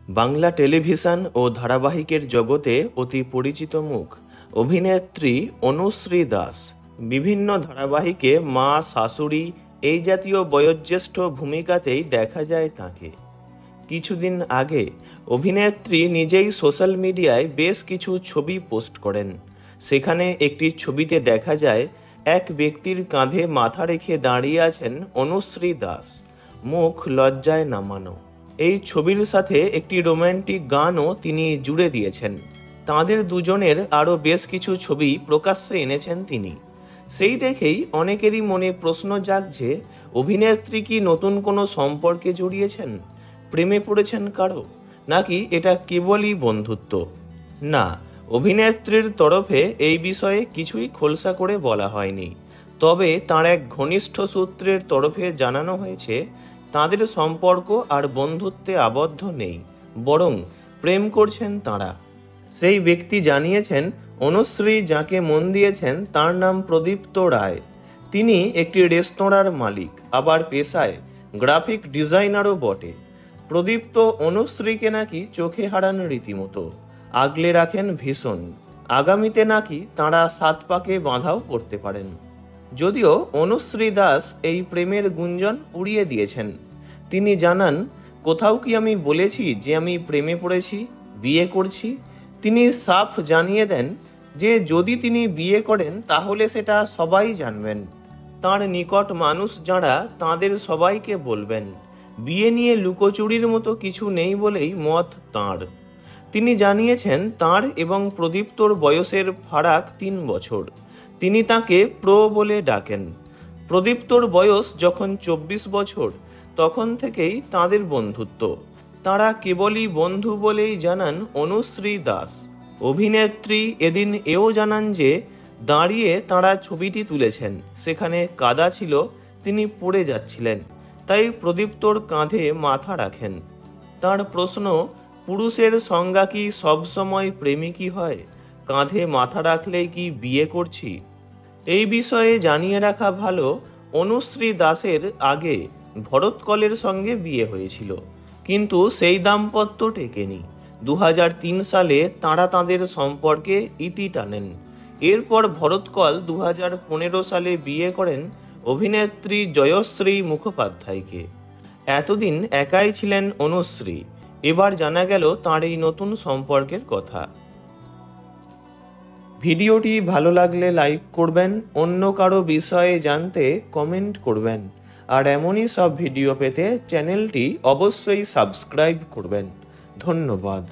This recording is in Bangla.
বাংলা টেলিভিশন ও ধারাবাহিকের জগতে অতি পরিচিত মুখ অভিনেত্রী অনুশ্রী দাস। বিভিন্ন ধারাবাহিকে মা, শাশুড়ি এই জাতীয় বয়োজ্যেষ্ঠ ভূমিকাতেই দেখা যায় তাঁকে। কিছুদিন আগে অভিনেত্রী নিজেই সোশ্যাল মিডিয়ায় বেশ কিছু ছবি পোস্ট করেন। সেখানে একটি ছবিতে দেখা যায় এক ব্যক্তির কাঁধে মাথা রেখে দাঁড়িয়ে আছেন অনুশ্রী দাস, মুখ লজ্জায় নামানো। এই ছবির সাথে একটি রোমান্টিক গানও তিনি জুড়ে দিয়েছেন। তাঁদের দুজনের আরও বেশ কিছু ছবি প্রকাশ্যে এনেছেন তিনি। সেই দেখেই অনেকেরই মনে প্রশ্ন জাগছে, অভিনেত্রী কি নতুন কোনো সম্পর্কে জড়িয়েছেন, প্রেমে পড়েছেন কারো, নাকি এটা কেবলই বন্ধুত্ব? না, অভিনেত্রীর তরফে এই বিষয়ে কিছুই খোলসা করে বলা হয়নি। তবে তাঁর এক ঘনিষ্ঠ সূত্রের তরফে জানানো হয়েছে তাঁদের সম্পর্ক আর বন্ধুত্বে আবদ্ধ নেই, বরং প্রেম করছেন তাঁরা। সেই ব্যক্তি জানিয়েছেন, অনুশ্রী যাকে মন দিয়েছেন তার নাম প্রদীপ্ত রায়। তিনি একটি রেস্তোরাঁর মালিক, আবার পেশায় গ্রাফিক ডিজাইনারও বটে। প্রদীপ্ত অনুশ্রীকে নাকি চোখে হারান রীতিমতো, আগলে রাখেন ভীষণ। আগামীতে নাকি তাঁরা 7 পাকে বাঁধাও পড়তে পারেন। যদিও অনুশ্রী দাস এই প্রেমের গুঞ্জন উড়িয়ে দিয়েছেন। তিনি জানান, কোথাও কি আমি বলেছি যে আমি প্রেমে পড়েছি, বিয়ে করছি? তিনি সাফ জানিয়ে দেন যে যদি তিনি বিয়ে করেন তাহলে সেটা সবাই জানবেন। তাঁর নিকট মানুষ যারা তাঁদের সবাইকে বলবেন। বিয়ে নিয়ে লুকোচুরির মতো কিছু নেই বলেই মত তাঁর। তিনি জানিয়েছেন তাঁর এবং প্রদীপ্তর বয়সের ফারাক 3 বছর। তিনি তাকে প্রো বলে ডাকেন। প্রদীপ্তর বয়স যখন 24 বছর, তখন থেকেই তাঁদের বন্ধুত্ব। তাঁরা কেবলই বন্ধু বলেই জানান অনুশ্রী দাস। অভিনেত্রী এদিন এও জানান যে দাঁড়িয়ে তাঁরা ছবিটি তুলেছেন, সেখানে কাদা ছিল, তিনি পড়ে যাচ্ছিলেন, তাই প্রদীপ্তর কাঁধে মাথা রাখেন। তাঁর প্রশ্ন, পুরুষের সংজ্ঞা কি সবসময় প্রেমিকই হয়? কাঁধে মাথা রাখলেই কি বিয়ে করছি? এই বিষয়ে জানিয়ে রাখা ভালো, অনুশ্রী দাসের আগে ভরত কলের সঙ্গে বিয়ে হয়েছিল, কিন্তু সেই দাম্পত্য টেকেনি। 2003 সালে তাঁরা তাঁদের সম্পর্কে ইতি টানেন। এরপর ভরত কল 2015 সালে বিয়ে করেন অভিনেত্রী জয়শ্রী মুখোপাধ্যায়কে। এতদিন একাই ছিলেন অনুশ্রী। এবার জানা গেল তাঁর এই নতুন সম্পর্কের কথা। ভিডিওটি ভালো লাগলে লাইক করবেন, অন্য কারো বিষয়ে জানতে কমেন্ট করবেন, আর এমনই সব ভিডিও পেতে চ্যানেলটি অবশ্যই সাবস্ক্রাইব করবেন। ধন্যবাদ।